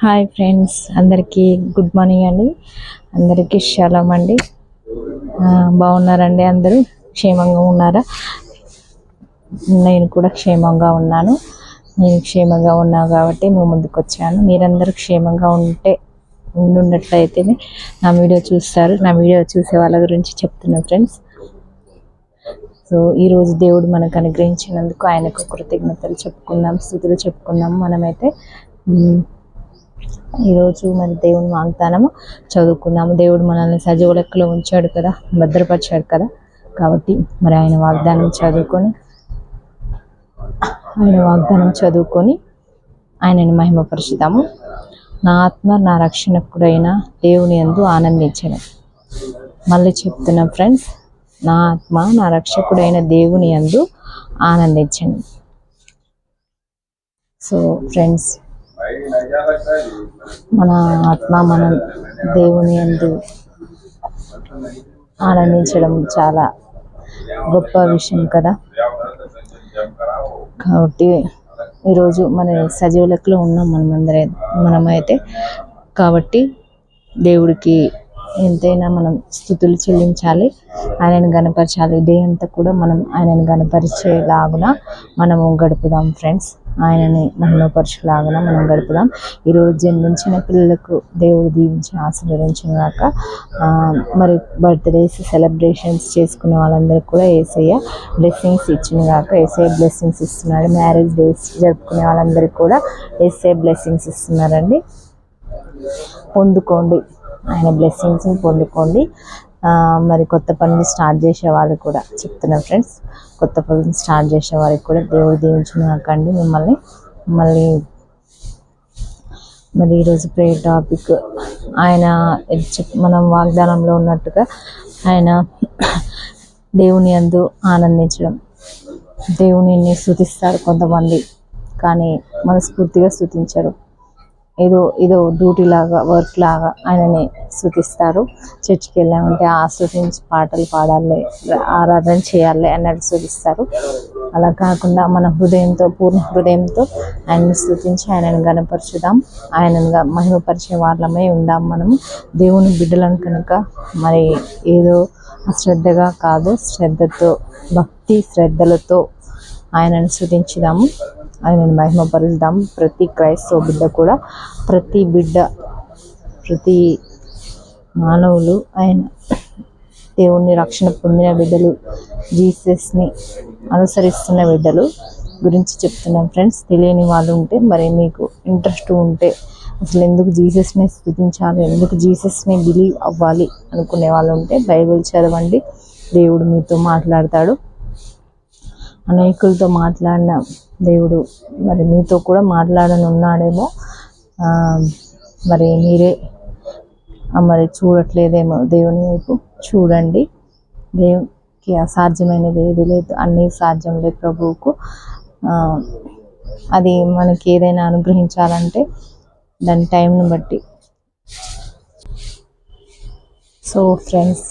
Hi friends, అందరికీ good morning అండి. అందరికీ షాలోమ్ అండి. బాగున్నారండి? అందరూ క్షేమంగా ఉన్నారా? నేను కూడా క్షేమంగా ఉన్నాను. నేను క్షేమంగా ఉన్నా కాబట్టి మేము ముందుకు వచ్చాను. మీరందరూ క్షేమంగా ఉండున్నట్లయితేనే నా వీడియో చూస్తారు. నా వీడియో చూసే వాళ్ళ గురించి చెప్తున్నా ఫ్రెండ్స్. సో ఈరోజు దేవుడు మనకు అనుగ్రహించినందుకు ఆయనకు కృతజ్ఞతలు చెప్పుకుందాం, స్తుతులు చెప్పుకుందాం. మనమైతే ఈరోజు మన దేవుని వాగ్దానము చదువుకుందాము. దేవుడు మనల్ని సజీవ లెక్కలో ఉంచాడు కదా, భద్రపరిచాడు కదా. కాబట్టి మరి ఆయన వాగ్దానం చదువుకొని ఆయనను మహిమపరుచుదాము. నా ఆత్మ నా రక్షణకుడైన దేవుని యందు ఆనందించను. మళ్ళీ చెప్తున్నా ఫ్రెండ్స్, నా ఆత్మ నా రక్షకుడైన దేవుని యందు ఆనందించను. సో ఫ్రెండ్స్, మన ఆత్మ మన దేవుని యందు ఆనందించడం చాలా గొప్ప విషయం కదా. కాబట్టి ఈరోజు మన సజీవ లెక్కలో ఉన్నాం మనమైతే. కాబట్టి దేవుడికి ఎంతైనా మనం స్తుతులు చెల్లించాలి, ఆయనను గణపరచాలి. డే అంతా కూడా మనం ఆయనను గణపరిచేలాగున మనము గడుపుదాం ఫ్రెండ్స్. ఆయనని మహిమపరచులాగున మనం గడుపుదాం. ఈరోజు జన్మించిన పిల్లలకు దేవుడు దీవించి ఆశీర్వదించిన గాక. మరి బర్త్డేస్ సెలబ్రేషన్స్ చేసుకునే వాళ్ళందరికీ కూడా యేసయ్య బ్లెస్సింగ్స్ ఇచ్చిన గాక. యేసయ్య బ్లెస్సింగ్స్ ఇస్తున్నాడు. మ్యారేజ్ డేస్ జరుపుకునే వాళ్ళందరికీ కూడా యేసయ్య బ్లెస్సింగ్స్ ఇస్తున్నారండి. పొందుకోండి, ఆయన బ్లెస్సింగ్స్ పొందుకోండి. మరి కొత్త పనులు స్టార్ట్ చేసే వాళ్ళు కూడా చెప్తున్నారు ఫ్రెండ్స్, కొత్త పనులు స్టార్ట్ చేసే వారికి కూడా దేవుడు దీవించుగాకండి మిమ్మల్ని. మరి ఈరోజు ప్రేయర్ టాపిక్, ఆయన మనం వాగ్దానంలో ఉన్నట్టుగా ఆయన దేవుని యందు ఆనందించడం. దేవుని స్తుతిస్తారు కొంతమంది, కానీ మనస్ఫూర్తిగా స్తుతించరు. ఏదో డ్యూటీ లాగా, వర్క్ లాగా ఆయనని స్తుతిస్తారు. చర్చికి వెళ్ళామంటే స్తుతించి పాటలు పాడాలి, ఆరాధన చేయాలి అన్నట్టు స్తుతిస్తారు. అలా కాకుండా మన పూర్ణ హృదయంతో ఆయనను స్తుతించి ఆయనను గణపరచుదాం. ఆయనను మహిమపరిచే వాళ్ళమై ఉందాం. మనము దేవుని బిడ్డలను కనుక మరి ఏదో అశ్రద్ధగా కాదు, శ్రద్ధతో, భక్తి శ్రద్ధలతో ఆయనను స్తుతించుదాము, ఆయనను మహిమపరుద్దాం. ప్రతి క్రైస్తవ బిడ్డ కూడా, ప్రతి మానవులు ఆయన దేవుని రక్షణ పొందిన బిడ్డలు, జీసస్ని అనుసరిస్తున్న బిడ్డలు గురించి చెప్తున్నాం ఫ్రెండ్స్. తెలియని వాళ్ళు ఉంటే, మరి మీకు ఇంట్రెస్ట్ ఉంటే, అసలు ఎందుకు జీసస్ని స్తుతించాలి, ఎందుకు జీసస్ని బిలీవ్ అవ్వాలి అనుకునే వాళ్ళు ఉంటే బైబిల్ చదవండి. దేవుడు మీతో మాట్లాడతాడు. అనేకులతో మాట్లాడిన దేవుడు మరి మీతో కూడా మాట్లాడనున్నాడేమో. మరి మీరే మరి చూడట్లేదేమో దేవుని వైపు. చూడండి, దేవునికి అసాధ్యమైనది ఏది లేదు, అన్నీ సాధ్యంలే ప్రభువుకు. అది మనకి ఏదైనా అనుగ్రహించాలంటే దాని టైంని బట్టి. సో ఫ్రెండ్స్,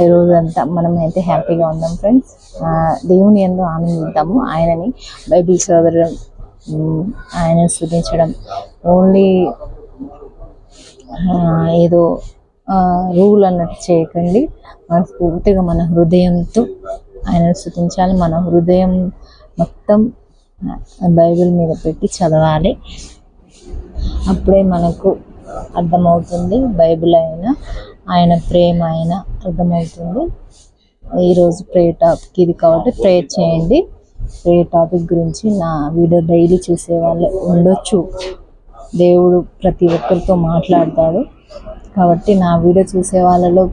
ఈ రోజంతా మనమైతే హ్యాపీగా ఉందాం ఫ్రెండ్స్. దేవుని యందు ఆనందిద్దాము. ఆయనని బైబిల్ చదవడం, ఆయన స్తుతించడం ఓన్లీ ఏదో రూల్ అన్నట్టు చేయకండి. పూర్తిగా మన హృదయంతో ఆయన స్తుతించాలి. మన హృదయం మొత్తం బైబిల్ మీద పెట్టి చదవాలి. అప్పుడే మనకు అర్థమవుతుంది. బైబిల్ అయినా ఆయన ప్రేమ అయినా అర్థమవుతుంది. ఈరోజు ప్రేయర్ టాపిక్ ఇది కాబట్టి ప్రేయర్ చేయండి. ప్రేయర్ టాపిక్ గురించి నా వీడియో డైలీ చూసే వాళ్ళు ఉండొచ్చు. దేవుడు ప్రతి ఒక్కరితో మాట్లాడతాడు. కాబట్టి నా వీడియో చూసే వాళ్ళలో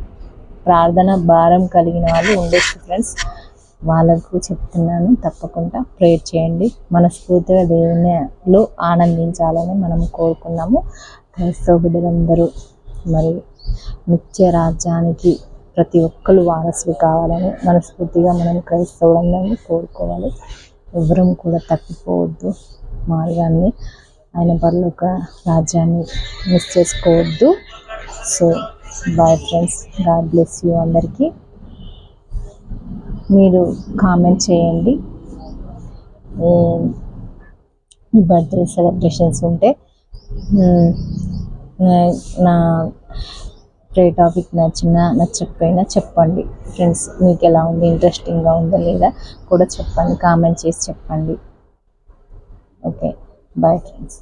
ప్రార్థన భారం కలిగిన వాళ్ళు ఉండొచ్చు ఫ్రెండ్స్. వాళ్ళకు చెప్తున్నాను, తప్పకుండా ప్రేయర్ చేయండి. మనస్ఫూర్తిగా దేవునిలో ఆనందించాలని మనం కోరుకున్నాము. క్రైస్తవ బిడ్డలందరూ మరి నిత్య రాజ్యానికి ప్రతి ఒక్కరు వారసులు కావాలని మనస్ఫూర్తిగా మనం క్రైస్తవులందరినీ కోరుకోవాలి. ఎవరం కూడా తప్పిపోవద్దు మార్గాన్ని, ఆయన పరలోక రాజ్యాన్ని మిస్ చేసుకోవద్దు. So bye friends, God bless you అందరికీ. మీరు కామెంట్ చేయండి, మీ బర్త్డే సెలబ్రేషన్స్ ఉంటే నా ప్రే టాపిక్ నచ్చినా నచ్చకపోయినా చెప్పండి ఫ్రెండ్స్. మీకు ఎలా ఉంది, ఇంట్రెస్టింగ్గా ఉందా లేదా కూడా చెప్పండి, కామెంట్ చేసి చెప్పండి. Okay, bye friends.